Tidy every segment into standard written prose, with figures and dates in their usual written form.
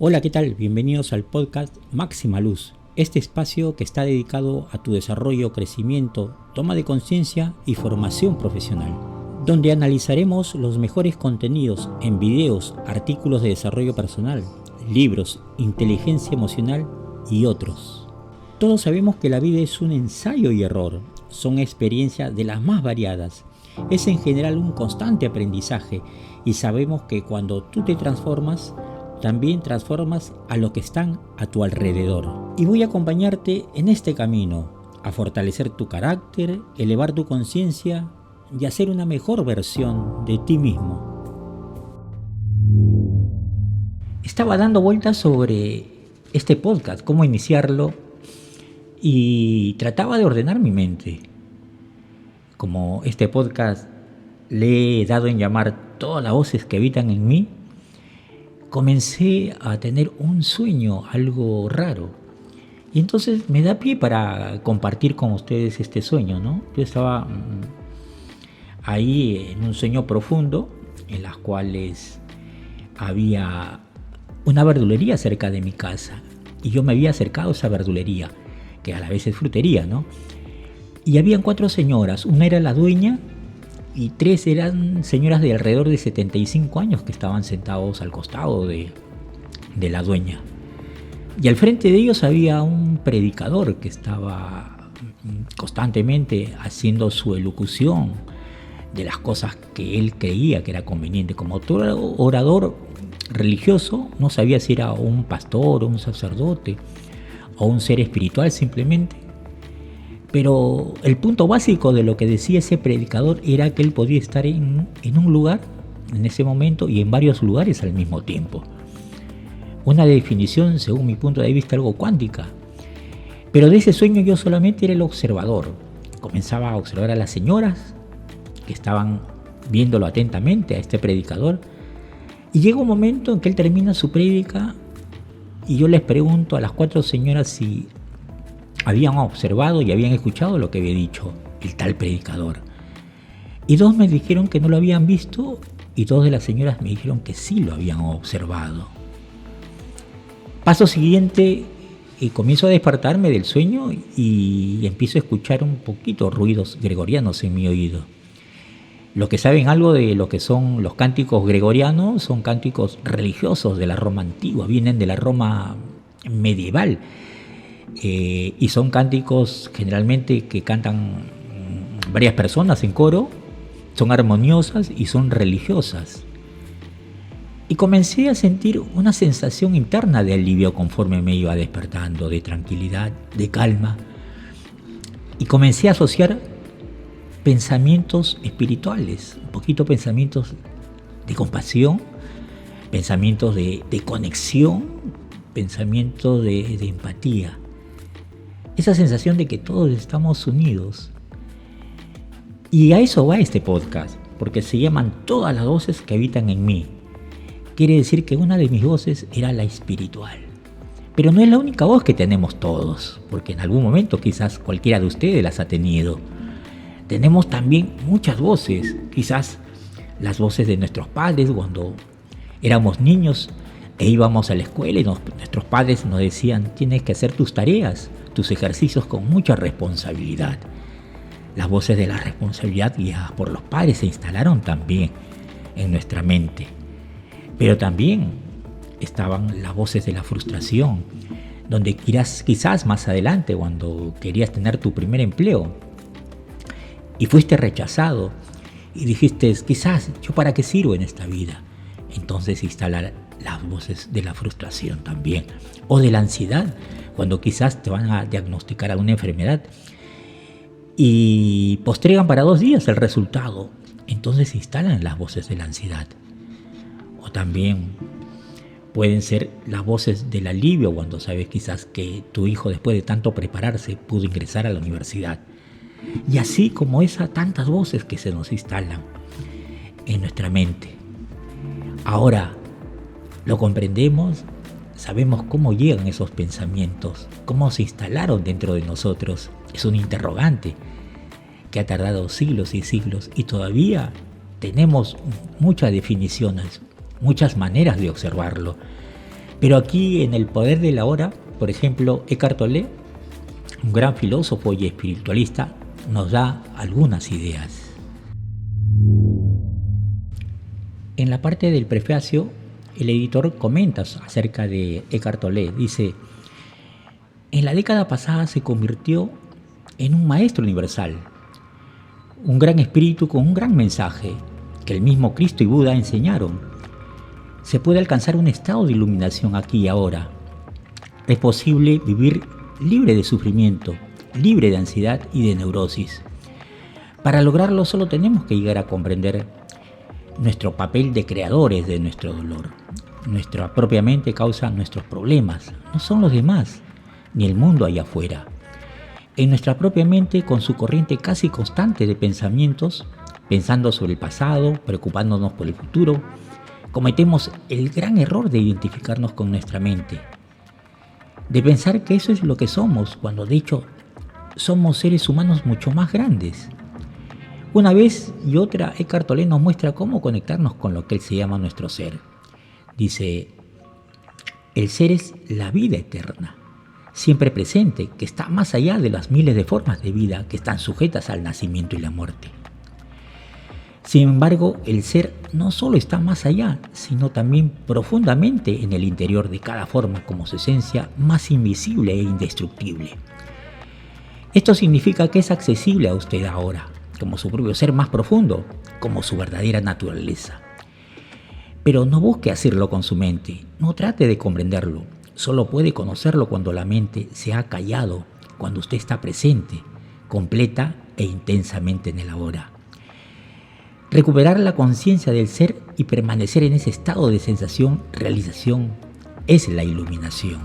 Hola, ¿qué tal? Bienvenidos al podcast Máxima Luz, este espacio que está dedicado a tu desarrollo, crecimiento, toma de conciencia y formación profesional, donde analizaremos los mejores contenidos en videos, artículos de desarrollo personal, libros, inteligencia emocional y otros. Todos sabemos que la vida es un ensayo y error, son experiencias de las más variadas, es en general un constante aprendizaje y sabemos que cuando tú te transformas, también transformas a los que están a tu alrededor. Y voy a acompañarte en este camino, a fortalecer tu carácter, elevar tu conciencia y hacer una mejor versión de ti mismo. Estaba dando vueltas sobre este podcast, cómo iniciarlo, y trataba de ordenar mi mente. Como este podcast le he dado en llamar todas las voces que habitan en mí, comencé a tener un sueño, algo raro. Y entonces me da pie para compartir con ustedes este sueño, ¿no? Yo estaba ahí en un sueño profundo, en las cuales había una verdulería cerca de mi casa. Y yo me había acercado a esa verdulería, que a la vez es frutería, ¿no? Y habían 4 señoras, una era la dueña, y 3 eran señoras de alrededor de 75 años que estaban sentados al costado de la dueña. Y al frente de ellos había un predicador que estaba constantemente haciendo su elocución de las cosas que él creía que era conveniente. Como todo orador religioso, no sabía si era un pastor o un sacerdote o un ser espiritual simplemente. Pero el punto básico de lo que decía ese predicador era que él podía estar en un lugar en ese momento y en varios lugares al mismo tiempo. Una definición, según mi punto de vista, algo cuántica. Pero de ese sueño yo solamente era el observador. Comenzaba a observar a las señoras que estaban viéndolo atentamente a este predicador. Y llega un momento en que él termina su prédica y yo les pregunto a las 4 señoras si habían observado y habían escuchado lo que había dicho el tal predicador. Y 2 me dijeron que no lo habían visto y 2 de las señoras me dijeron que sí lo habían observado. Paso siguiente, comienzo a despertarme del sueño y empiezo a escuchar un poquito ruidos gregorianos en mi oído. Los que saben algo de lo que son los cánticos gregorianos son cánticos religiosos de la Roma antigua, vienen de la Roma medieval. Y son cánticos generalmente que cantan varias personas en coro, son armoniosas y son religiosas. Y comencé a sentir una sensación interna de alivio conforme me iba despertando, de tranquilidad, de calma. Y comencé a asociar pensamientos espirituales, un poquito pensamientos de compasión, pensamientos de conexión, pensamientos de empatía. Esa sensación de que todos estamos unidos. Y a eso va este podcast, porque se llaman todas las voces que habitan en mí. Quiere decir que una de mis voces era la espiritual. Pero no es la única voz que tenemos todos, porque en algún momento quizás cualquiera de ustedes las ha tenido. Tenemos también muchas voces, quizás las voces de nuestros padres cuando éramos niños e íbamos a la escuela y nuestros padres nos decían: tienes que hacer tus tareas, tus ejercicios con mucha responsabilidad. Las voces de la responsabilidad guiadas por los padres se instalaron también en nuestra mente. Pero también estaban las voces de la frustración, donde quizás más adelante, cuando querías tener tu primer empleo y fuiste rechazado y dijiste: quizás yo para qué sirvo en esta vida. Entonces instalar las voces de la frustración también, o de la ansiedad, cuando quizás te van a diagnosticar alguna enfermedad y postergan para 2 días el resultado. Entonces se instalan las voces de la ansiedad. O también pueden ser las voces del alivio cuando sabes quizás que tu hijo, después de tanto prepararse, pudo ingresar a la universidad. Y así como esas tantas voces que se nos instalan en nuestra mente. Ahora lo comprendemos, sabemos cómo llegan esos pensamientos, cómo se instalaron dentro de nosotros. Es un interrogante que ha tardado siglos y siglos y todavía tenemos muchas definiciones, muchas maneras de observarlo. Pero aquí en El poder de la hora, por ejemplo, Eckhart Tolle, un gran filósofo y espiritualista, nos da algunas ideas. En la parte del prefacio, el editor comenta acerca de Eckhart Tolle. Dice: en la década pasada se convirtió en un maestro universal, un gran espíritu con un gran mensaje que el mismo Cristo y Buda enseñaron. Se puede alcanzar un estado de iluminación aquí y ahora. Es posible vivir libre de sufrimiento, libre de ansiedad y de neurosis. Para lograrlo solo tenemos que llegar a comprender nuestro papel de creadores de nuestro dolor. Nuestra propia mente causa nuestros problemas, no son los demás, ni el mundo allá afuera. En nuestra propia mente, con su corriente casi constante de pensamientos, pensando sobre el pasado, preocupándonos por el futuro, cometemos el gran error de identificarnos con nuestra mente, de pensar que eso es lo que somos, cuando de hecho somos seres humanos mucho más grandes. Una vez y otra, Eckhart Tolle nos muestra cómo conectarnos con lo que él se llama nuestro ser. Dice: el ser es la vida eterna, siempre presente, que está más allá de las miles de formas de vida que están sujetas al nacimiento y la muerte. Sin embargo, el ser no solo está más allá, sino también profundamente en el interior de cada forma, como su esencia más invisible e indestructible. Esto significa que es accesible a usted ahora, como su propio ser más profundo, como su verdadera naturaleza. Pero no busque hacerlo con su mente, no trate de comprenderlo. Solo puede conocerlo cuando la mente se ha callado, cuando usted está presente, completa e intensamente en el ahora. Recuperar la conciencia del ser y permanecer en ese estado de sensación, realización, es la iluminación.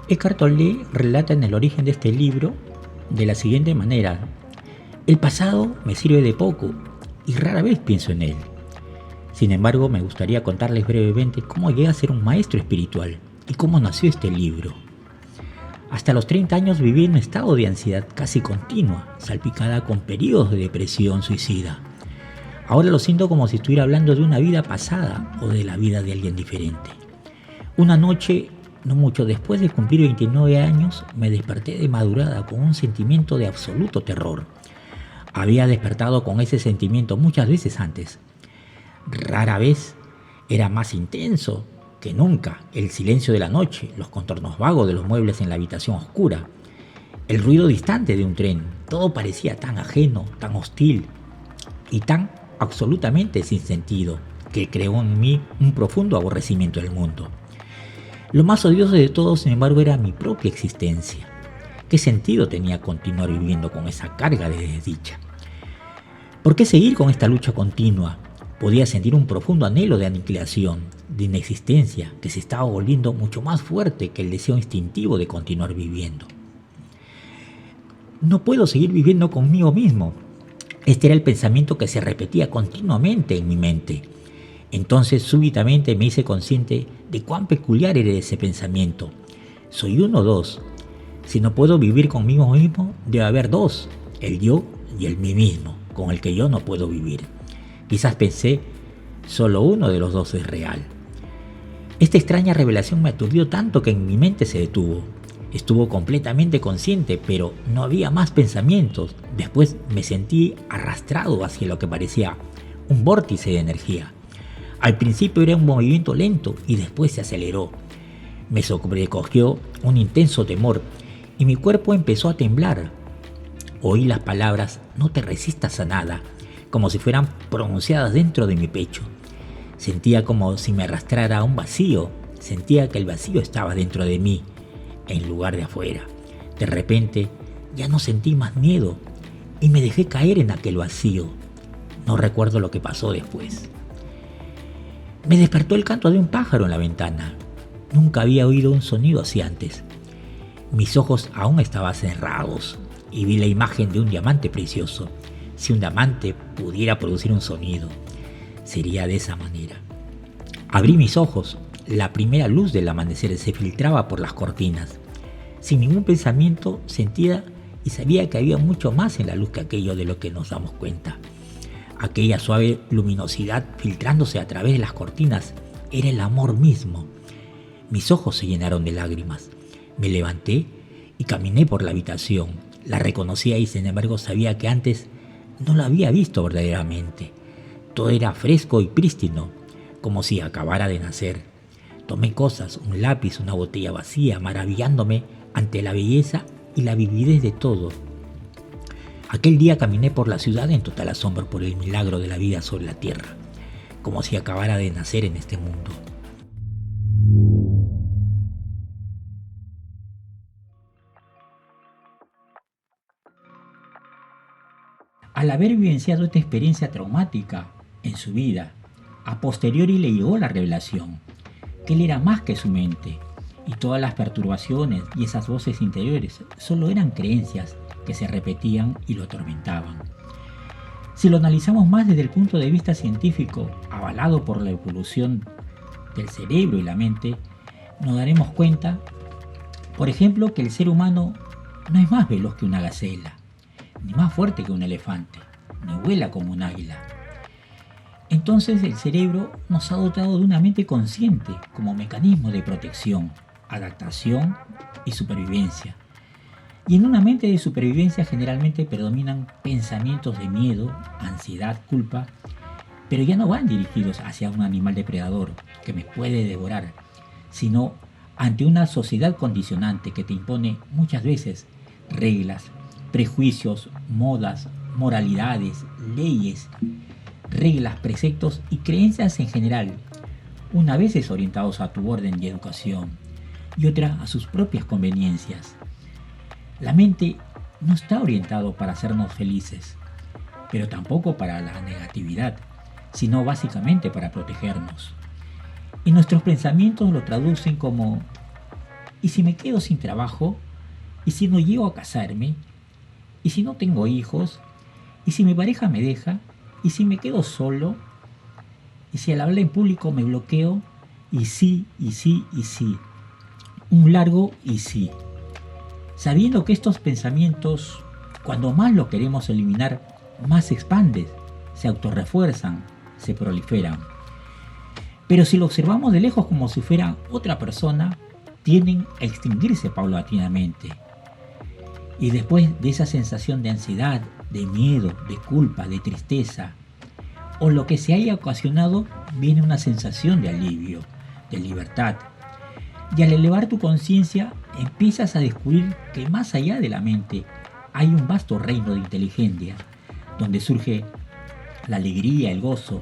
Eckhart Tolle relata en el origen de este libro de la siguiente manera: el pasado me sirve de poco y rara vez pienso en él. Sin embargo, me gustaría contarles brevemente cómo llegué a ser un maestro espiritual y cómo nació este libro. Hasta los 30 años viví en un estado de ansiedad casi continua, salpicada con periodos de depresión suicida. Ahora lo siento como si estuviera hablando de una vida pasada o de la vida de alguien diferente. Una noche, no mucho después de cumplir 29 años, me desperté de madrugada con un sentimiento de absoluto terror. Había despertado con ese sentimiento muchas veces antes. Rara vez era más intenso que nunca el silencio de la noche, los contornos vagos de los muebles en la habitación oscura, el ruido distante de un tren. Todo parecía tan ajeno, tan hostil y tan absolutamente sin sentido, que creó en mí un profundo aborrecimiento del mundo. Lo más odioso de todo, sin embargo, era mi propia existencia. ¿Qué sentido tenía continuar viviendo con esa carga de desdicha? ¿Por qué seguir con esta lucha continua? Podía sentir un profundo anhelo de aniquilación, de inexistencia, que se estaba volviendo mucho más fuerte que el deseo instintivo de continuar viviendo. No puedo seguir viviendo conmigo mismo. Este era el pensamiento que se repetía continuamente en mi mente. Entonces súbitamente me hice consciente de cuán peculiar era ese pensamiento. Soy uno o dos. Si no puedo vivir conmigo mismo, debe haber dos, el yo y el mí mismo, con el que yo no puedo vivir. Quizás pensé, solo uno de los dos es real. Esta extraña revelación me aturdió tanto que en mi mente se detuvo. Estuvo completamente consciente, pero no había más pensamientos. Después me sentí arrastrado hacia lo que parecía un vórtice de energía. Al principio era un movimiento lento y después se aceleró. Me sobrecogió un intenso temor y mi cuerpo empezó a temblar. Oí las palabras «no te resistas a nada», como si fueran pronunciadas dentro de mi pecho. Sentía como si me arrastrara a un vacío. Sentía que el vacío estaba dentro de mí, en lugar de afuera. De repente, ya no sentí más miedo y me dejé caer en aquel vacío. No recuerdo lo que pasó después. Me despertó el canto de un pájaro en la ventana. Nunca había oído un sonido así antes. Mis ojos aún estaban cerrados y vi la imagen de un diamante precioso. Si un diamante pudiera producir un sonido, sería de esa manera. Abrí mis ojos. La primera luz del amanecer se filtraba por las cortinas. Sin ningún pensamiento sentía y sabía que había mucho más en la luz que aquello de lo que nos damos cuenta. Aquella suave luminosidad filtrándose a través de las cortinas era el amor mismo. Mis ojos se llenaron de lágrimas. Me levanté y caminé por la habitación. La reconocía y sin embargo sabía que antes no la había visto verdaderamente. Todo era fresco y prístino, como si acabara de nacer. Tomé cosas, un lápiz, una botella vacía, maravillándome ante la belleza y la vividez de todo. Aquel día caminé por la ciudad en total asombro por el milagro de la vida sobre la tierra, como si acabara de nacer en este mundo. Al haber vivenciado esta experiencia traumática en su vida, a posteriori le llegó la revelación que él era más que su mente y todas las perturbaciones y esas voces interiores solo eran creencias que se repetían y lo atormentaban. Si lo analizamos más desde el punto de vista científico, avalado por la evolución del cerebro y la mente, nos daremos cuenta, por ejemplo, que el ser humano no es más veloz que una gacela, ni más fuerte que un elefante, ni vuela como un águila. Entonces el cerebro nos ha dotado de una mente consciente como mecanismo de protección, adaptación y supervivencia. Y en una mente de supervivencia generalmente predominan pensamientos de miedo, ansiedad, culpa, pero ya no van dirigidos hacia un animal depredador que me puede devorar, sino ante una sociedad condicionante que te impone muchas veces reglas, prejuicios, modas, moralidades, leyes, reglas, preceptos y creencias en general, una veces orientados a tu orden y educación, y otra a sus propias conveniencias. La mente no está orientado para hacernos felices, pero tampoco para la negatividad, sino básicamente para protegernos. Y nuestros pensamientos lo traducen como: ¿y si me quedo sin trabajo? ¿Y si no llego a casarme? ¿Y si no tengo hijos? ¿Y si mi pareja me deja? ¿Y si me quedo solo? ¿Y si al hablar en público me bloqueo? Y sí, y sí, y sí. Un largo y sí. Sabiendo que estos pensamientos, cuando más los queremos eliminar, más se expanden, se autorrefuerzan, se proliferan. Pero si lo observamos de lejos como si fuera otra persona, tienden a extinguirse paulatinamente. Y después de esa sensación de ansiedad, de miedo, de culpa, de tristeza, o lo que se haya ocasionado, viene una sensación de alivio, de libertad. Y al elevar tu conciencia, empiezas a descubrir que más allá de la mente hay un vasto reino de inteligencia, donde surge la alegría, el gozo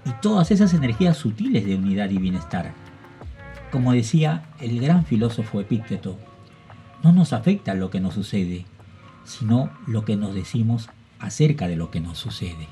y todas esas energías sutiles de unidad y bienestar. Como decía el gran filósofo Epicteto, no nos afecta lo que nos sucede, sino lo que nos decimos acerca de lo que nos sucede.